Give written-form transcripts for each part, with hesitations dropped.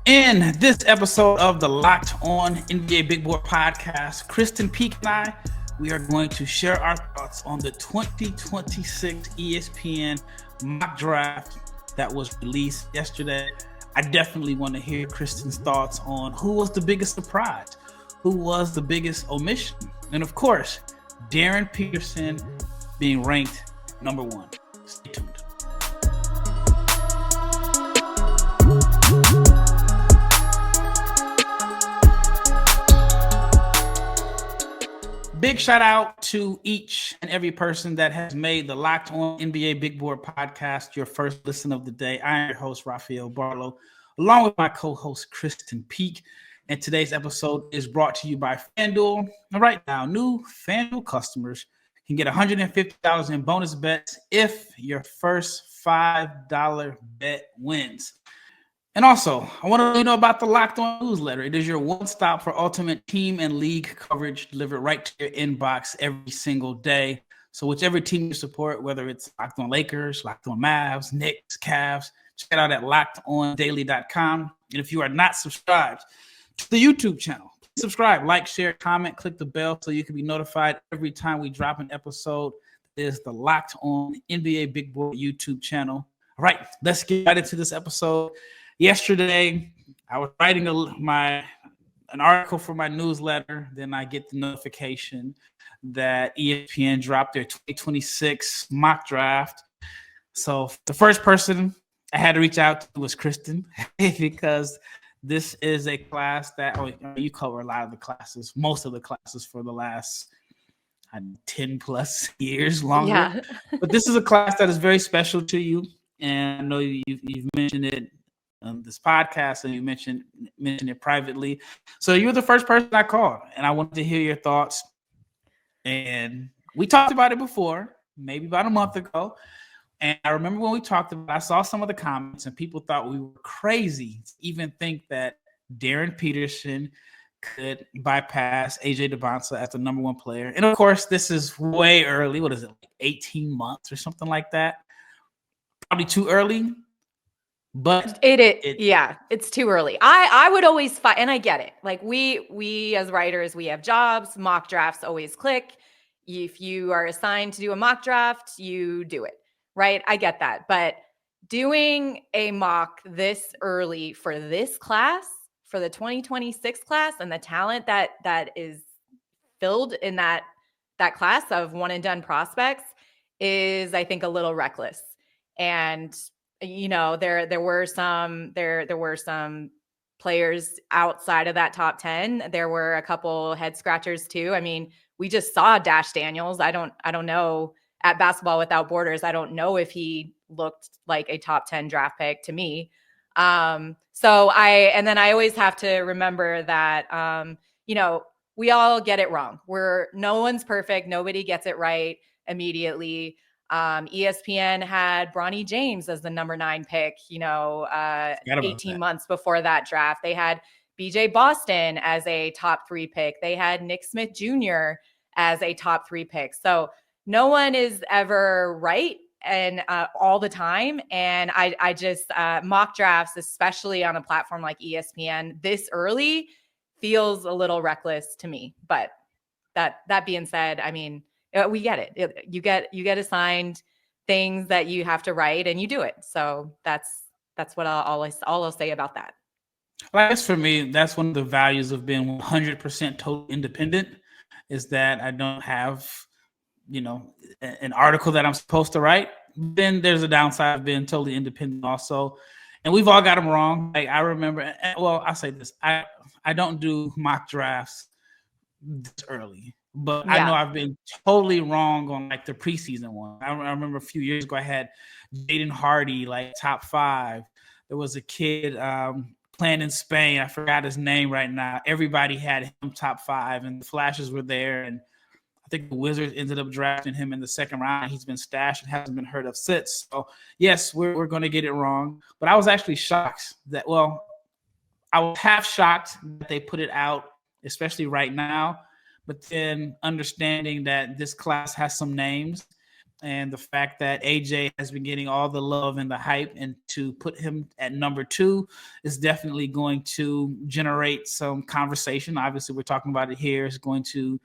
In this episode of the Locked On NBA Big Board podcast, Krysten, Peek, and I, we are going to share our thoughts on the 2026 ESPN mock draft that was released yesterday. I definitely want to hear Krysten's thoughts on who was the biggest surprise, who was the biggest omission, and of course, Darryn Peterson being ranked number one. Stay tuned. Big shout out to each and every person that has made the Locked On NBA Big Board podcast your first listen of the day. I am your host, Rafael Barlowe, along with my co-host, Krysten Peek. And today's episode is brought to you by FanDuel. And right now, new FanDuel customers can get $150 in bonus bets if your first $5 bet wins. And also, I want to let you know about the Locked On newsletter. It is your one-stop for ultimate team and league coverage delivered right to your inbox every single day. So whichever team you support, whether it's Locked On Lakers, Locked On Mavs, Knicks, Cavs, check it out at lockedondaily.com. And if you are not subscribed to the YouTube channel, please subscribe, like, share, comment, click the bell so you can be notified every time we drop an episode. There's the Locked On NBA Big Board YouTube channel. All right, let's get right into this episode. Yesterday, I was writing an article for my newsletter. Then I get the notification that ESPN dropped their 2026 mock draft. So the first person I had to reach out to was Krysten because this is a class that you cover a lot of the classes, most of the classes for the last 10 plus years longer. Yeah. But this is a class that is very special to you. And I know you've mentioned it on this podcast, and you mentioned it privately. So you're the first person I called, and I wanted to hear your thoughts. And we talked about it before, maybe about a month ago. And I remember when we talked about it, I saw some of the comments, and people thought we were crazy to even think that Darryn Peterson could bypass AJ Dybantsa as the number one player. And of course, this is way early. What is it, like 18 months or something like that? Probably too early. But it's too early. I would always fight, and I get it. Like we as writers, we have jobs. Mock drafts always click. If you are assigned to do a mock draft, you do it, right? I get that. But doing a mock this early for this class, for the 2026 class, and the talent that is filled in that class of one and done prospects is, I think, a little reckless. And you know, there were some players outside of that top 10. There were a couple head scratchers too. I mean, we just saw Dash Daniels. I don't know, at Basketball Without Borders, I don't know if he looked like a top 10 draft pick to me. And then I always have to remember that, we all get it wrong. No one's perfect. Nobody gets it right immediately. ESPN had Bronny James as the number 9 pick, 18 months before that draft. They had BJ Boston as a top 3 pick. They had Nick Smith Jr. as a top 3 pick. So no one is ever right and all the time. And I just mock drafts, especially on a platform like ESPN this early, feels a little reckless to me. But that being said, I mean, we get it. You get assigned things that you have to write, and you do it. So that's what I'll say about that. Well, I guess for me, that's one of the values of being 100% totally independent, is that I don't have, an article that I'm supposed to write. Then there's a downside of being totally independent also. And we've all got them wrong. Like I remember, well, I'll say this. I don't do mock drafts this early. But I know I've been totally wrong on like the preseason one. I remember a few years ago I had Jaden Hardy like top 5. There was a kid playing in Spain. I forgot his name right now. Everybody had him top 5, and the flashes were there. And I think the Wizards ended up drafting him in the second round. He's been stashed and hasn't been heard of since. So yes, we're going to get it wrong. But I was actually shocked I was half shocked that they put it out, especially right now. But then understanding that this class has some names, and the fact that AJ has been getting all the love and the hype, and to put him at number 2 is definitely going to generate some conversation. Obviously, we're talking about it here. It's going to,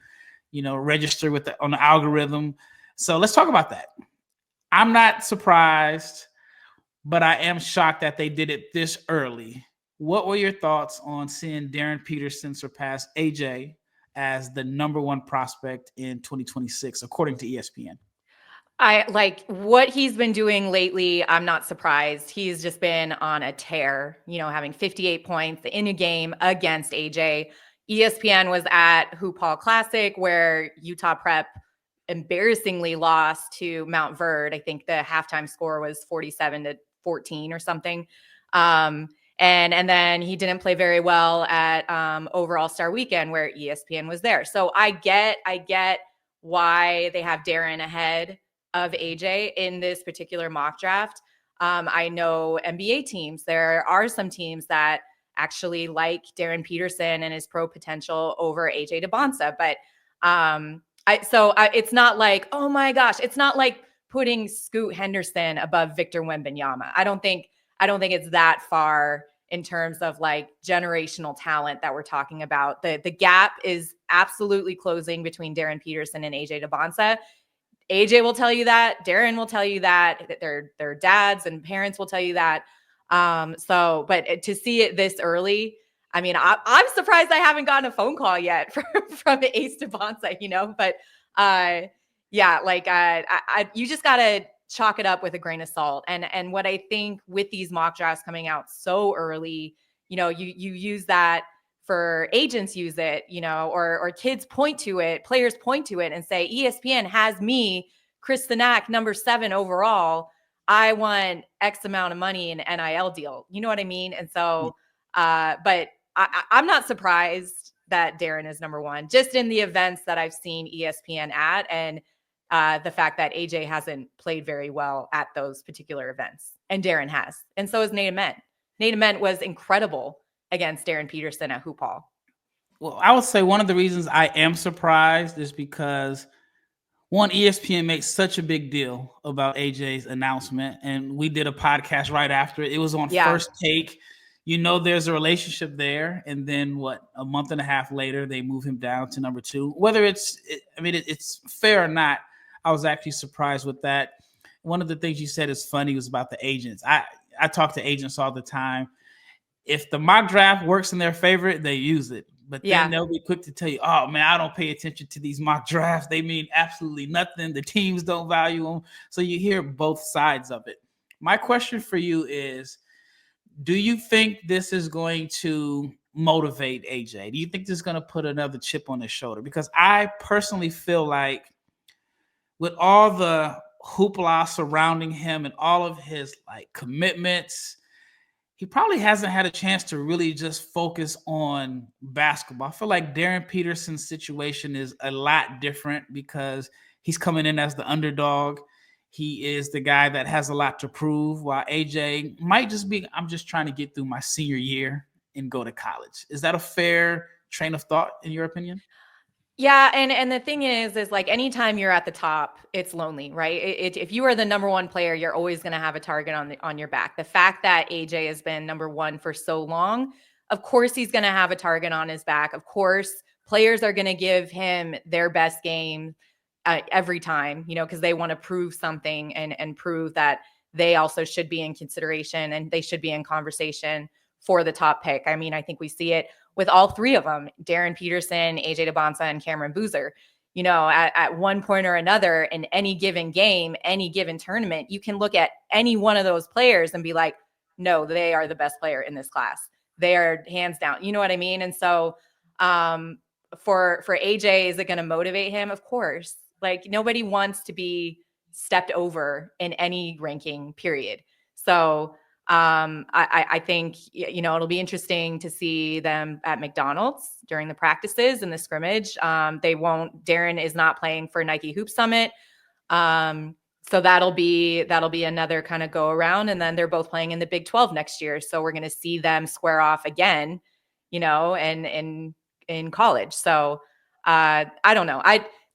register on the algorithm. So let's talk about that. I'm not surprised, but I am shocked that they did it this early. What were your thoughts on seeing Darryn Peterson surpass AJ as the number 1 prospect in 2026, according to ESPN? I like what he's been doing lately. I'm not surprised. He's just been on a tear, having 58 points in a game against AJ. ESPN was at Hoop Hall Classic, where Utah Prep embarrassingly lost to Mount Verde. I think the halftime score was 47-14 or something. And then he didn't play very well at Overall Star Weekend, where ESPN was there. So I get why they have Darryn ahead of AJ in this particular mock draft. I know NBA teams, there are some teams that actually like Darryn Peterson and his pro potential over AJ Dybantsa. But it's not like, oh my gosh, it's not like putting Scoot Henderson above Victor Wembanyama. I don't think it's that far in terms of like generational talent that we're talking about. The gap is absolutely closing between Darryn Peterson and AJ Dybantsa. AJ will tell you that. Darryn will tell you that. Their dads and parents will tell you that. But to see it this early, I mean, I'm surprised I haven't gotten a phone call yet from Ace Dybantsa, But you just gotta chalk it up with a grain of salt. And what I think with these mock drafts coming out so early, you use that. For agents use it, or kids point to it, players point to it and say, ESPN has me, Krysten number 7 overall. I want X amount of money in an NIL deal. You know what I mean? And so, but I'm not surprised that Darryn is number 1, just in the events that I've seen ESPN at, and the fact that AJ hasn't played very well at those particular events, and Darryn has. And so is Nate Ament. Nate Ament was incredible against Darryn Peterson at Hoop Hall. Well, I would say one of the reasons I am surprised is because, one, ESPN makes such a big deal about AJ's announcement, and we did a podcast right after it. It was on First Take. There's a relationship there, and then a month and a half later, they move him down to number 2. Whether it's fair or not, I was actually surprised with that. One of the things you said is funny was about the agents. I talk to agents all the time. If the mock draft works in their favor, they use it. But then they'll be quick to tell you, oh, man, I don't pay attention to these mock drafts. They mean absolutely nothing. The teams don't value them. So you hear both sides of it. My question for you is, do you think this is going to motivate AJ? Do you think this is going to put another chip on his shoulder? Because I personally feel like with all the hoopla surrounding him and all of his commitments, he probably hasn't had a chance to really just focus on basketball. I feel like Darryn Peterson's situation is a lot different because he's coming in as the underdog. He is the guy that has a lot to prove, while AJ might just be, I'm just trying to get through my senior year and go to college. Is that a fair train of thought in your opinion? Yeah, and the thing is like anytime you're at the top, it's lonely, right? If you are the number 1 player, you're always going to have a target on your back. The fact that AJ has been number 1 for so long, of course he's going to have a target on his back. Of course, players are going to give him their best game every time, because they want to prove something and prove that they also should be in consideration and they should be in conversation for the top pick. I mean, I think we see it with all 3 of them, Darryn Peterson, AJ Dybantsa, and Cameron Boozer. At one point or another in any given game, any given tournament, you can look at any one of those players and be like, no, they are the best player in this class. They are hands down. You know what I mean? And so for AJ, is it going to motivate him? Of course. Like, nobody wants to be stepped over in any ranking, period. So I think, it'll be interesting to see them at McDonald's during the practices and the scrimmage. Darryn is not playing for Nike Hoop Summit. So that'll be another kind of go around. And then they're both playing in the Big 12 next year. So we're going to see them square off again, and in college. So I don't know.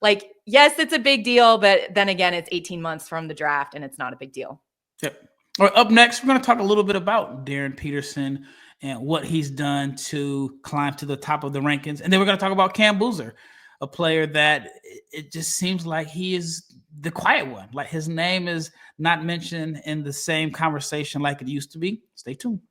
like, yes, it's a big deal, but then again, it's 18 months from the draft and it's not a big deal. Yep. All right, up next, we're going to talk a little bit about Darryn Peterson and what he's done to climb to the top of the rankings. And then we're going to talk about Cam Boozer, a player that it just seems like he is the quiet one. Like his name is not mentioned in the same conversation like it used to be. Stay tuned.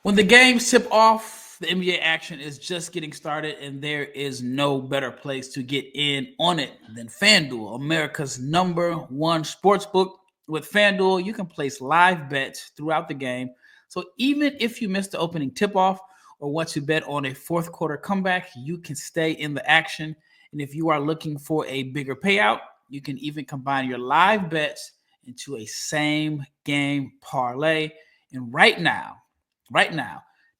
When the games tip off, the NBA action is just getting started, and there is no better place to get in on it than FanDuel, America's #1 sportsbook. With FanDuel, you can place live bets throughout the game. So even if you miss the opening tip-off or want to bet on a fourth quarter comeback, you can stay in the action. And if you are looking for a bigger payout, you can even combine your live bets into a same game parlay. And right now,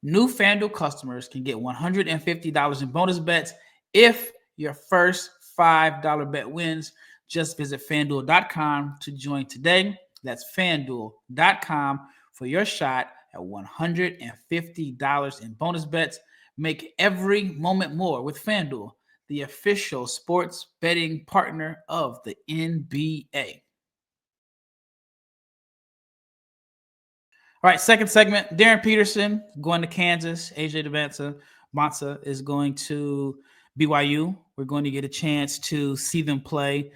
new FanDuel customers can get $150 in bonus bets if your first $5 bet wins. Just visit FanDuel.com to join today. That's FanDuel.com for your shot at $150 in bonus bets. Make every moment more with FanDuel, the official sports betting partner of the NBA. All right, second segment, Darryn Peterson going to Kansas. AJ Dybantsa is going to BYU. We're going to get a chance to see them play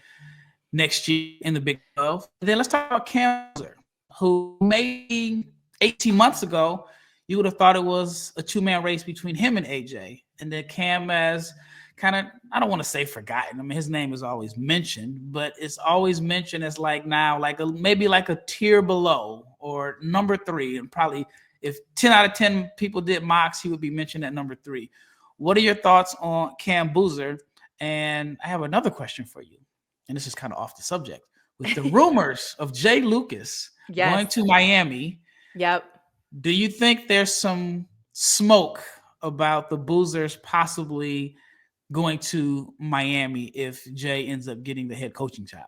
next year in the Big 12. And then let's talk about Cam Boozer, who maybe 18 months ago, you would have thought it was a two-man race between him and AJ. And then Cam has kind of, I don't want to say forgotten. I mean, his name is always mentioned, but it's always mentioned as like now, like maybe like a tier below or number 3. And probably if 10 out of 10 people did mocks, he would be mentioned at number 3. What are your thoughts on Cam Boozer? And I have another question for you. And this is kind of off the subject. With the rumors of Jay Lucas going to Miami, Yep. Do you think there's some smoke about the Boozers possibly going to Miami if Jay ends up getting the head coaching job?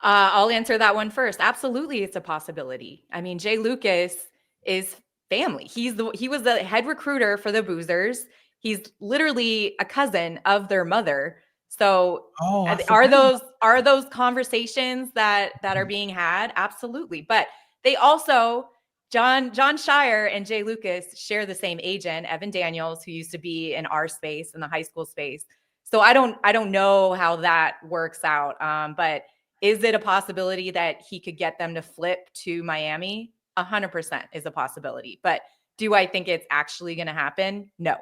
I'll answer that one first. Absolutely, it's a possibility. I mean, Jay Lucas is family. He was the head recruiter for the Boozers. He's literally a cousin of their mother. So are those conversations that are being had? Absolutely. But they also, John Shire and Jay Lucas share the same agent, Evan Daniels, who used to be in our space, in the high school space. So I don't know how that works out. But is it a possibility that he could get them to flip to Miami? 100% is a possibility. But do I think it's actually going to happen? No.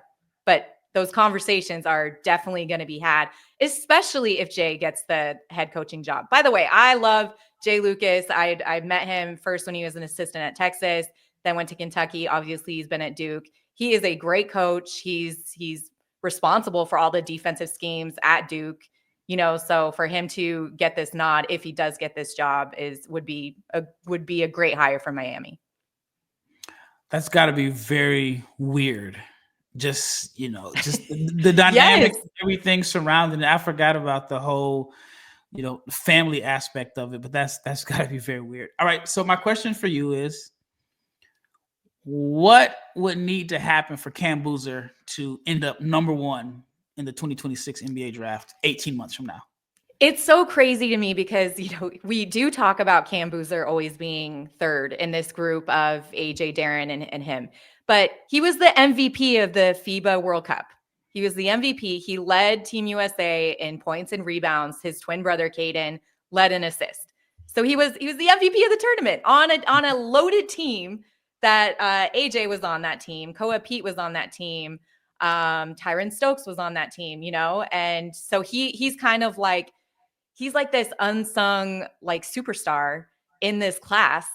But those conversations are definitely going to be had, especially if Jay gets the head coaching job. By the way, I love Jay Lucas. I met him first when he was an assistant at Texas, then went to Kentucky. Obviously, he's been at Duke. He is a great coach. He's responsible for all the defensive schemes at Duke. So for him to get this nod, if he does get this job, would be a great hire for Miami. That's got to be very weird. Just the dynamic, yes. Everything surrounding it. I forgot about the whole, family aspect of it, but that's got to be very weird. All right. So my question for you is, what would need to happen for Cam Boozer to end up number 1 in the 2026 NBA draft 18 months from now? It's so crazy to me because, we do talk about Cam Boozer always being third in this group of AJ, Darryn, and him. But he was the MVP of the FIBA World Cup. He was the MVP. He led Team USA in points and rebounds. His twin brother, Caden, led an assist. So he was the MVP of the tournament on a loaded team that AJ was on that team. Koa Pete was on that team. Tyron Stokes was on that team, and so he's kind of like, he's like this unsung like superstar in this class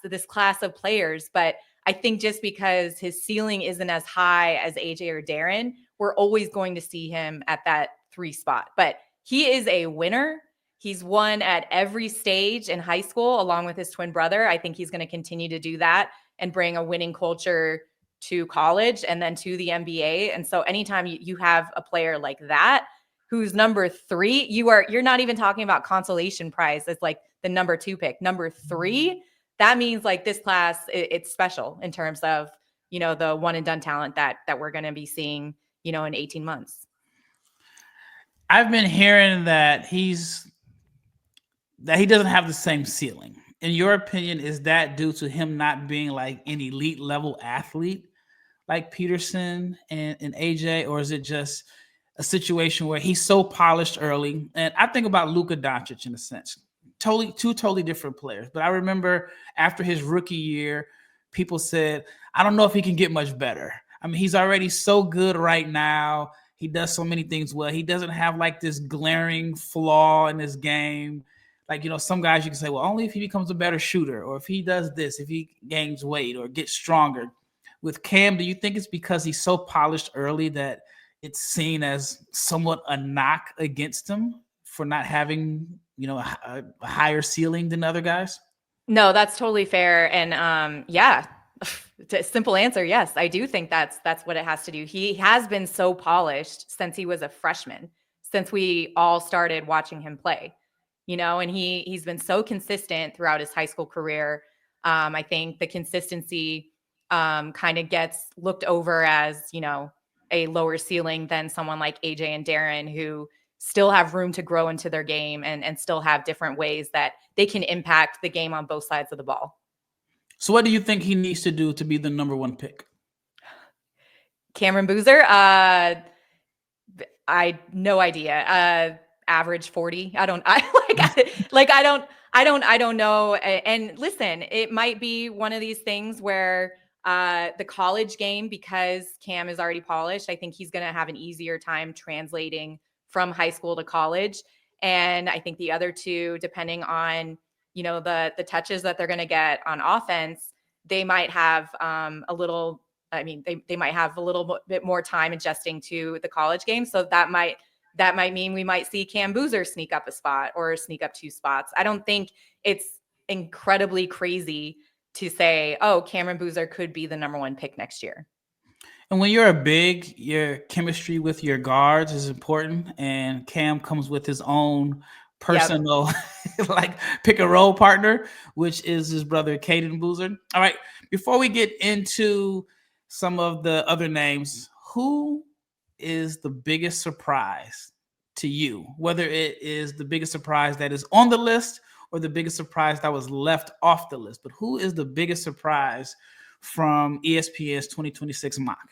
of players. But I think just because his ceiling isn't as high as AJ or Darryn, we're always going to see him at that 3 spot. But he is a winner. He's won at every stage in high school, along with his twin brother. I think he's going to continue to do that and bring a winning culture to college and then to the NBA. And so anytime you have a player like that, who's number 3, you're not even talking about consolation prize. It's like the number 2 pick. Number 3, that means like this class, it's special in terms of, the one and done talent that we're going to be seeing, in 18 months. I've been hearing that he doesn't have the same ceiling. In your opinion, is that due to him not being like an elite level athlete like Peterson and AJ, or is it just a situation where he's so polished early? And I think about Luka Doncic in a sense. Two totally different players. But I remember after his rookie year, people said, I don't know if he can get much better. I mean, he's already so good right now. He does so many things well. He doesn't have like this glaring flaw in his game. Like, some guys you can say, well, only if he becomes a better shooter, or if he does this, if he gains weight or gets stronger. With Cam, do you think it's because he's so polished early that it's seen as somewhat a knock against him for not having, a higher ceiling than other guys? No, that's totally fair. And yeah, simple answer. Yes, I do think that's what it has to do. He has been so polished since he was a freshman, since we all started watching him play, and he's been so consistent throughout his high school career. I think the consistency kind of gets looked over as, a lower ceiling than someone like AJ and Darryn, who still have room to grow into their game and still have different ways that they can impact the game on both sides of the ball. So what do you think he needs to do to be the number one pick? Cameron Boozer, I no idea. Average 40. I don't know. And listen, it might be one of these things where the college game, because Cam is already polished, I think he's going to have an easier time translating from high school to college. And I think the other two, depending on, the touches that they're going to get on offense, they might have they might have a little bit more time adjusting to the college game. So that might mean we might see Cam Boozer sneak up a spot or sneak up 2 spots. I don't think it's incredibly crazy to say, oh, Cameron Boozer could be the number 1 pick next year. And when you're a big, your chemistry with your guards is important. And Cam comes with his own personal like pick and roll partner, which is his brother Jayden Boozer. All right. Before we get into some of the other names, who is the biggest surprise to you? Whether it is the biggest surprise that is on the list or the biggest surprise that was left off the list, but who is the biggest surprise from ESPN's 2026 mock?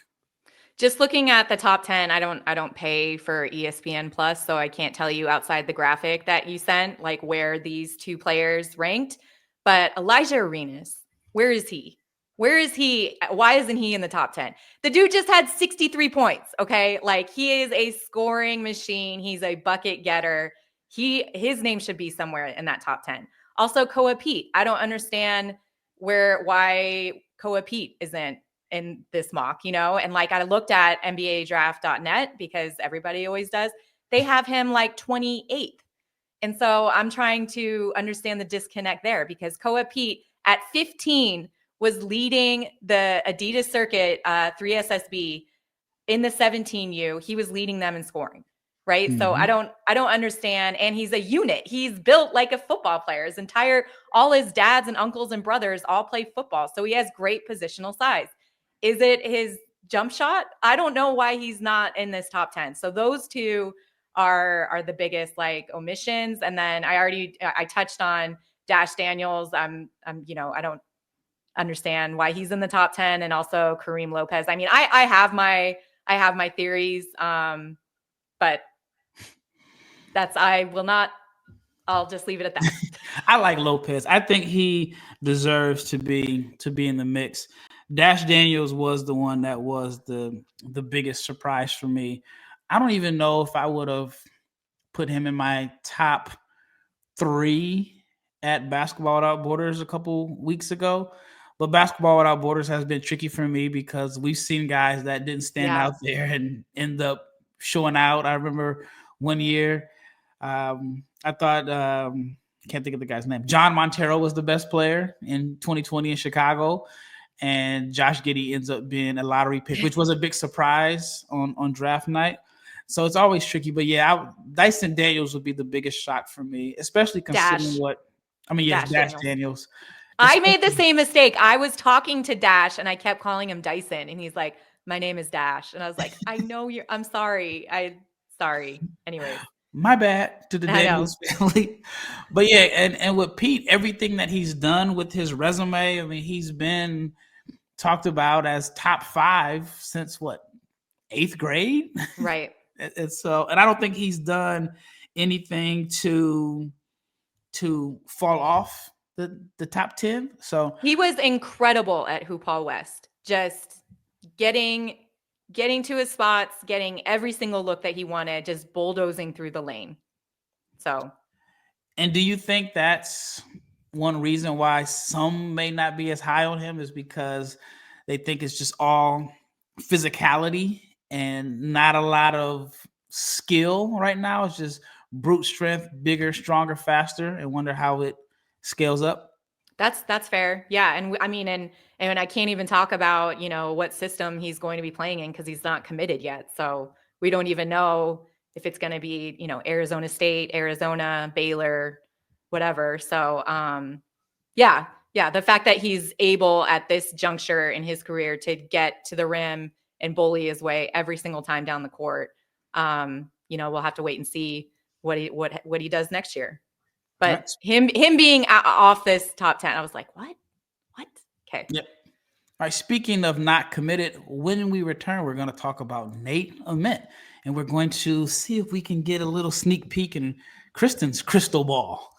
Just looking at the top 10, I don't pay for ESPN Plus, so I can't tell you outside the graphic that you sent, like where these 2 players ranked. But Alijah Arenas, where is he? Where is he? Why isn't he in the top 10? The dude just had 63 points, okay? Like, he is a scoring machine. He's a bucket getter. His name should be somewhere in that top 10. Also, Koa Pete. I don't understand why Koa Pete isn't in this mock, and like I looked at NBAdraft.net because everybody always does. They have him like 28th. And so I'm trying to understand the disconnect there, because Koa Pete at 15 was leading the Adidas Circuit 3SSB in the 17U. He was leading them in scoring. Right. Mm-hmm. So I don't understand. And he's a unit. He's built like a football player. All his dads and uncles and brothers all play football. So he has great positional size. Is it his jump shot? I don't know why he's not in this top 10. So those 2 are the biggest like omissions. And then I touched on Dash Daniels. I don't understand why he's in the top 10, and also Kareem Lopez. I mean, I have my theories. But I'll just leave it at that. I like Lopez. I think he deserves to be in the mix. Dash Daniels was the one that was the biggest surprise for me. I don't even know if I would have put him in my top 3 at Basketball Without Borders a couple weeks ago. But Basketball Without Borders has been tricky for me because we've seen guys that didn't stand out there and end up showing out. I remember one year, I thought, can't think of the guy's name. John Montero was the best player in 2020 in Chicago. And Josh Giddey ends up being a lottery pick, which was a big surprise on draft night. So it's always tricky. But yeah, Dyson Daniels would be the biggest shock for me, especially considering Dash Daniels. I made the same mistake. I was talking to Dash and I kept calling him Dyson. And he's like, my name is Dash. And I was like, I'm sorry. Sorry. Anyways, My bad to the I know. Daniels family. But yeah, and with Pete, everything that he's done with his resume, I mean, he's been talked about as top 5 since what, 8th grade? Right. And so, and I don't think he's done anything to fall off the top 10. So He was incredible at Hoop Hall West, just getting to his spots, getting every single look that he wanted, just bulldozing through the lane. So, and do you think that's one reason why some may not be as high on him, is because they think it's just all physicality and not a lot of skill right now? It's just brute strength, bigger, stronger, faster, and wonder how it scales up? that's fair. Yeah, and I mean, and I can't even talk about, what system he's going to be playing in because he's not committed yet. So we don't even know if it's going to be, Arizona State, Arizona, Baylor, whatever. So yeah, the fact that he's able at this juncture in his career to get to the rim and bully his way every single time down the court, we'll have to wait and see what he does next year. But Right. him being off this top 10, I was like, what? Okay. Yep. All right. Speaking of not committed, when we return, we're going to talk about Nate Ament, and we're going to see if we can get a little sneak peek in Krysten's crystal ball.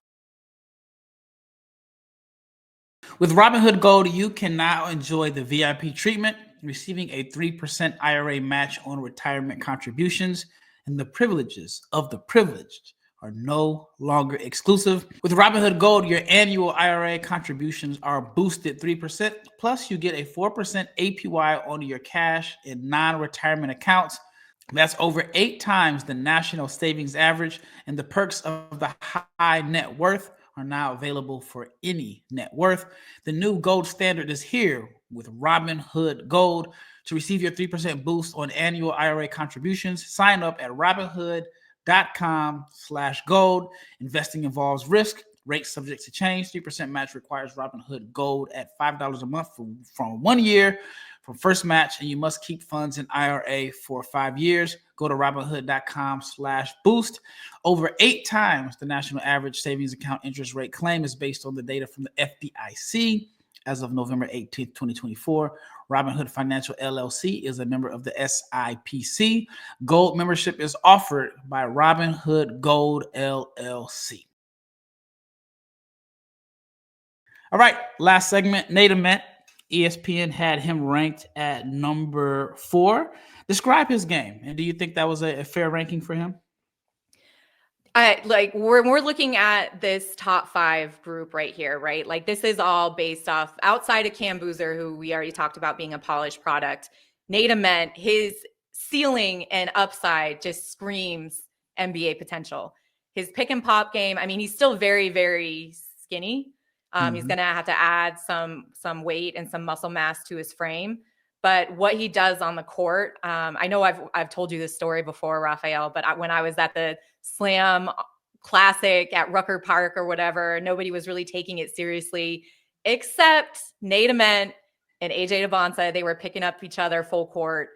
With Robinhood Gold, you can now enjoy the VIP treatment, receiving a 3% IRA match on retirement contributions, and the privileges of the privileged are no longer exclusive. With Robinhood Gold, your annual IRA contributions are boosted 3%, plus you get a 4% APY on your cash and non-retirement accounts. That's over 8 times the national savings average, and the perks of the high net worth are now available for any net worth. The new gold standard is here with Robinhood Gold. To receive your 3% boost on annual IRA contributions, sign up at Robinhood.com/gold. Investing involves risk. Rates subject to change. 3% match requires Robinhood Gold at $5 a month from 1 year from first match, and you must keep funds in IRA for 5 years. Go to Robinhood.com/boost. Over 8 times the national average savings account interest rate claim is based on the data from the FDIC as of November 18th, 2024. Robinhood Financial LLC is a member of the SIPC. Gold membership is offered by Robinhood Gold LLC. All right, last segment, Nate Ament. ESPN had him ranked at number 4. Describe his game, and do you think that was a fair ranking for him? We're looking at this top 5 group right here, right? Like, this is all based off outside of Cam Boozer, who we already talked about being a polished product. Nate Ament, his ceiling and upside just screams NBA potential. His pick and pop game, I mean, he's still very, very skinny. He's going to have to add some weight and some muscle mass to his frame. But what he does on the court, I know I've told you this story before, Rafael, but when I was at the Slam Classic at Rucker Park or whatever, nobody was really taking it seriously except Nate Ament and AJ Dybantsa. They were picking up each other full court,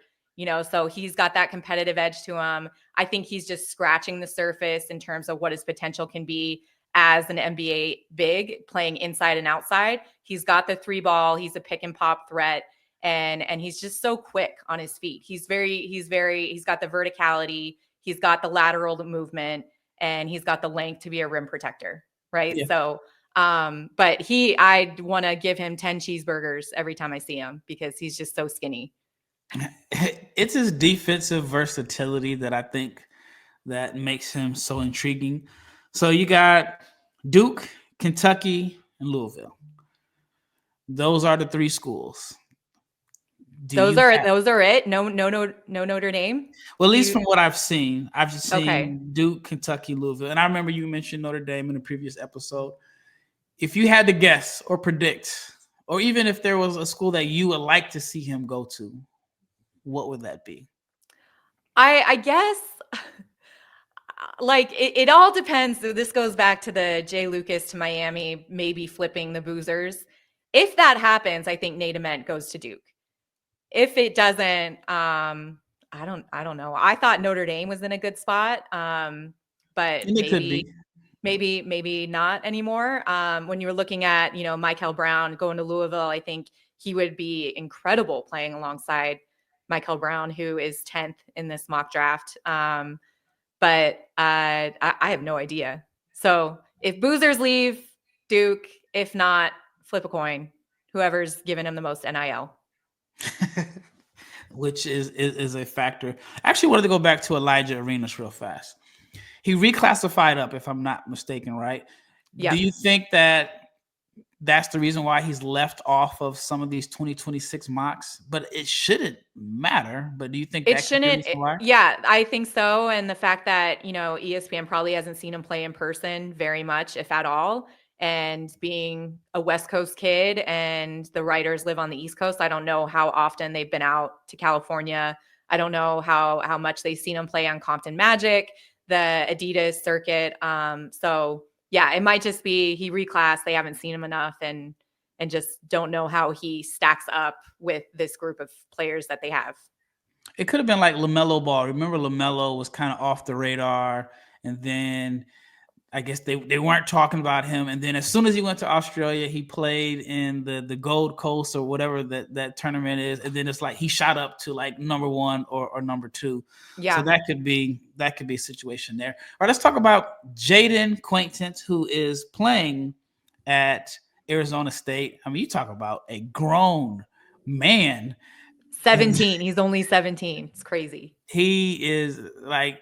so he's got that competitive edge to him. I think he's just scratching the surface in terms of what his potential can be as an NBA big, playing inside and outside. He's got the 3 ball. He's a pick and pop threat. And he's just so quick on his feet. He's got the verticality. He's got the lateral movement, and he's got the length to be a rim protector. Right. Yeah. So, but I want to give him 10 cheeseburgers every time I see him because he's just so skinny. It's his defensive versatility that I think that makes him so intriguing. So you got Duke, Kentucky, and Louisville. Those are the 3 schools. Those are it. No Notre Dame. Well, at least from what I've seen Duke, Kentucky, Louisville, and I remember you mentioned Notre Dame in a previous episode. If you had to guess or predict, or even if there was a school that you would like to see him go to, what would that be? I guess. Like, it all depends. This goes back to the Jay Lucas to Miami, maybe flipping the Boozers. If that happens, I think Nate Ament goes to Duke. if it doesn't, I don't know. I thought Notre Dame was in a good spot, but And it could be. maybe not anymore. When you were looking at, Michael Brown going to Louisville, I think he would be incredible playing alongside Michael Brown, who is 10th in this mock draft. But I have no idea. So if Boozers leave, Duke. If not, flip a coin. Whoever's giving him the most NIL. Which is a factor. I actually wanted to go back to Alijah Arenas real fast. He reclassified up, if I'm not mistaken, right? Yeah. Do you think that that's the reason why he's left off of some of these 2026 mocks? But it shouldn't matter. But do you think It that could be the shouldn't. reason why? Yeah, I think so. And the fact that, ESPN probably hasn't seen him play in person very much, if at all. And being a West Coast kid and the writers live on the East Coast, I don't know how often they've been out to California. I don't know how much they've seen him play on Compton Magic, the Adidas circuit. So yeah, it might just be he reclassed. They haven't seen him enough and just don't know how he stacks up with this group of players that they have. It could have been like LaMelo Ball. Remember, LaMelo was kind of off the radar, and then I guess they weren't talking about him. And then as soon as he went to Australia, he played in the Gold Coast or whatever that tournament is. And then it's like he shot up to like number 1 or number 2. Yeah. So that could be a situation there. All right, let's talk about Jayden Quaintance, who is playing at Arizona State. I mean, you talk about a grown man. 17. He's only 17. It's crazy. He is like,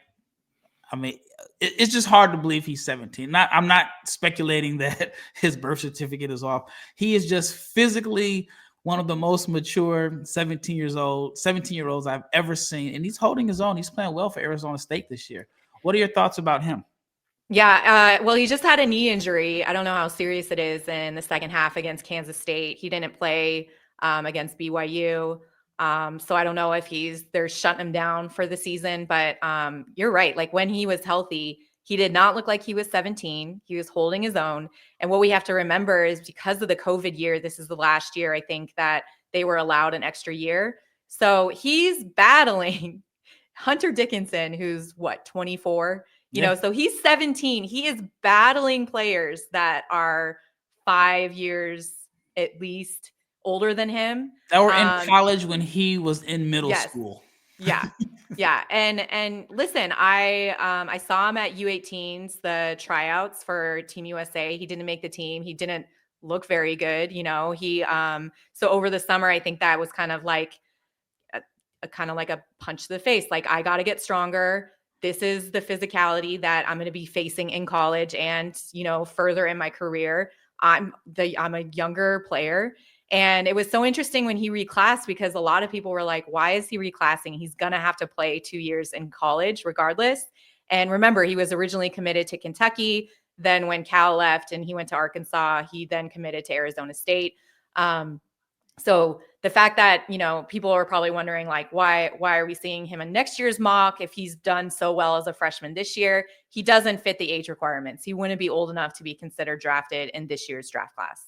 I mean, it's just hard to believe he's 17. I'm not speculating that his birth certificate is off. He is just physically one of the most mature 17-year-olds I've ever seen. And he's holding his own. He's playing well for Arizona State this year. What are your thoughts about him? Yeah. Well, he just had a knee injury. I don't know how serious it is in the second half against Kansas State. He didn't play against BYU. So I don't know if they're shutting him down for the season, but you're right. Like when he was healthy, he did not look like he was 17. He was holding his own. And what we have to remember is because of the COVID year, this is the last year, I think, that they were allowed an extra year. So he's battling Hunter Dickinson, who's 24, so he's 17. He is battling players that are 5 years at least older than him. That were in college when he was in middle school. Yeah. Yeah. And listen, I saw him at U18s, the tryouts for Team USA. He didn't make the team. He didn't look very good. So over the summer, I think that was kind of like a punch to the face. Like, I got to get stronger. This is the physicality that I'm going to be facing in college and, further in my career. I'm a younger player. And it was so interesting when he reclassed because a lot of people were like, why is he reclassing? He's going to have to play 2 years in college regardless. And remember, he was originally committed to Kentucky. Then when Cal left and he went to Arkansas, he then committed to Arizona State. So the fact that, people are probably wondering, like, why are we seeing him in next year's mock if he's done so well as a freshman this year? He doesn't fit the age requirements. He wouldn't be old enough to be considered drafted in this year's draft class.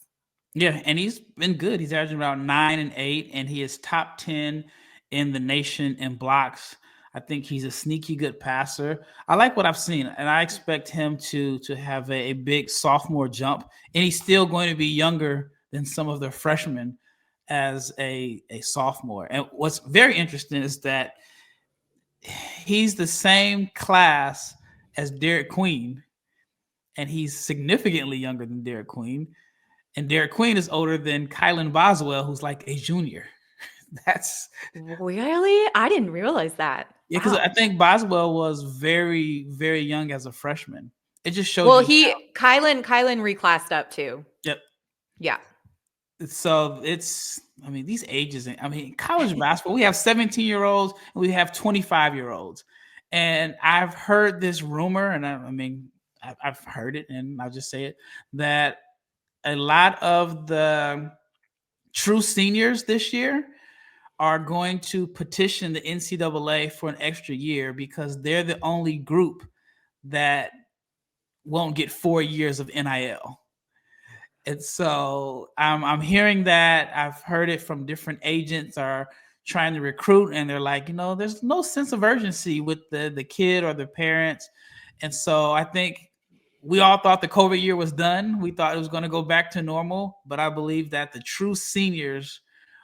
Yeah, and he's been good. He's averaging around 9 and 8, and he is top 10 in the nation in blocks. I think he's a sneaky good passer. I like what I've seen, and I expect him to have a big sophomore jump. And he's still going to be younger than some of the freshmen as a sophomore. And what's very interesting is that he's the same class as Derek Queen, and he's significantly younger than Derek Queen. And Derek Queen is older than Kylan Boswell, who's like a junior. That's really? I didn't realize that. Yeah, because I think Boswell was very, very young as a freshman. It just shows. Well, Kylan reclassed up too. Yep. Yeah. So these ages. College basketball, we have 17-year-olds and we have 25-year-olds. And I've heard this rumor, and I've heard it, and I'll just say it, that a lot of the true seniors this year are going to petition the NCAA for an extra year because they're the only group that won't get 4 years of NIL. And so I'm hearing that. I've heard it from different agents are trying to recruit, and they're like, there's no sense of urgency with the kid or the parents. And so I think we all thought the COVID year was done. We thought it was going to go back to normal, but I believe that the true seniors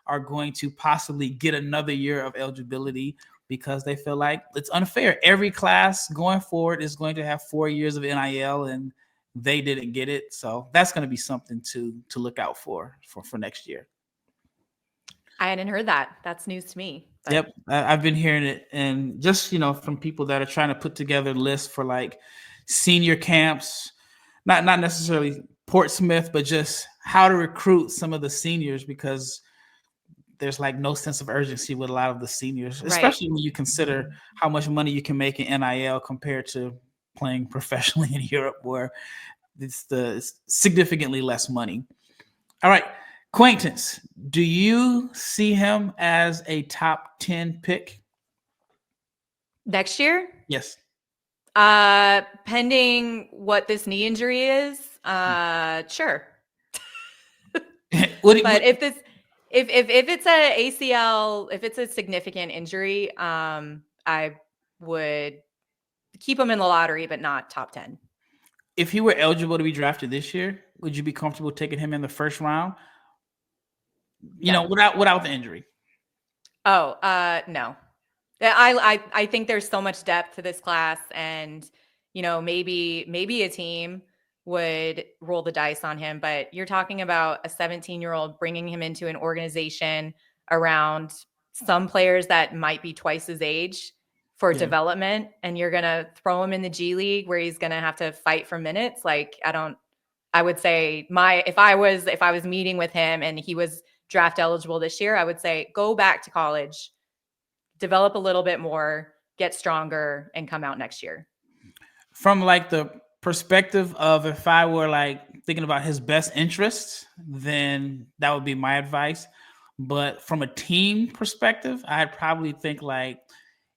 are going to possibly get another year of eligibility because they feel like it's unfair. Every class going forward is going to have 4 years of NIL, and they didn't get it. So that's going to be something to look out for next year. I hadn't heard that. That's news to me. But. Yep. I've been hearing it. And just, from people that are trying to put together lists for like senior camps, not necessarily Portsmouth, but just how to recruit some of the seniors, because there's like no sense of urgency with a lot of the seniors, especially when you consider how much money you can make in NIL compared to playing professionally in Europe, where it's significantly less money. All right. Quaintance, do you see him as a top 10 pick next year? Yes. Pending what this knee injury is, sure. If it's a ACL, if it's a significant injury, I would keep him in the lottery, but not top 10. If he were eligible to be drafted this year, would you be comfortable taking him in the first round? Without the injury. Oh, no. I think there's so much depth to this class, and maybe a team would roll the dice on him, but you're talking about a 17-year-old bringing him into an organization around some players that might be twice his age for development, and you're going to throw him in the G League where he's going to have to fight for minutes. Like, I would say if I was meeting with him and he was draft eligible this year, I would say, go back to college, develop a little bit more, get stronger, and come out next year. From like the perspective of, if I were like thinking about his best interests, then that would be my advice. But from a team perspective, I'd probably think like,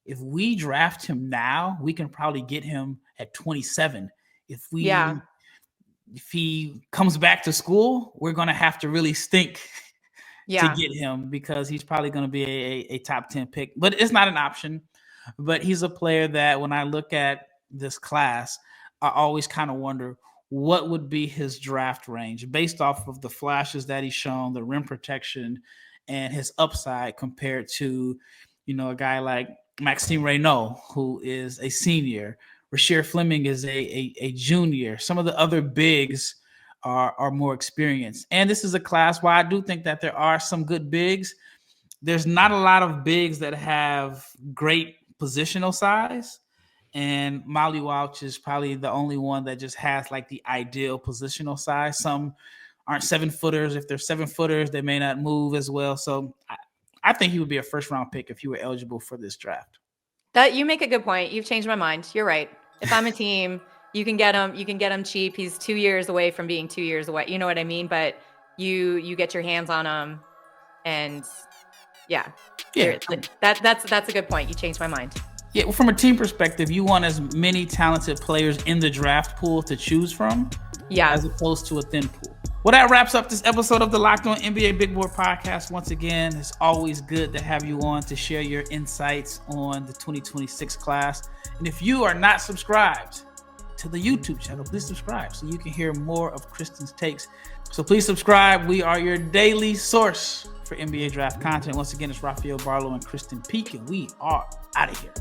if we draft him now, we can probably get him at 27. If he comes back to school, we're going to have to really stink to get him, because he's probably going to be a top 10 pick. But it's not an option. But he's a player that when I look at this class, I always kind of wonder what would be his draft range based off of the flashes that he's shown, the rim protection, and his upside compared to, a guy like Maxime Reynaud, who is a senior. Rasheer Fleming is a junior. Some of the other bigs are more experienced. And this is a class where I do think that there are some good bigs. There's not a lot of bigs that have great positional size. And Molly Walsh is probably the only one that just has like the ideal positional size. Some aren't 7-footers. If they're 7-footers, they may not move as well. So I think he would be a first round pick if you were eligible for this draft. That you make a good point. You've changed my mind. You're right. If I'm a team, you can get him cheap. He's 2 years away from being 2 years away. You know what I mean? But you get your hands on him, and that's a good point. You changed my mind. Yeah, well, from a team perspective, you want as many talented players in the draft pool to choose from, as opposed to a thin pool. Well, that wraps up this episode of the Locked On NBA Big Board Podcast. Once again, it's always good to have you on to share your insights on the 2026 class. And if you are not subscribed to the YouTube channel, please subscribe so you can hear more of Krysten's takes. So please subscribe. We are your daily source for NBA draft content. Once again, it's Rafael, Barlowe, and Krysten Peek, and we are out of here.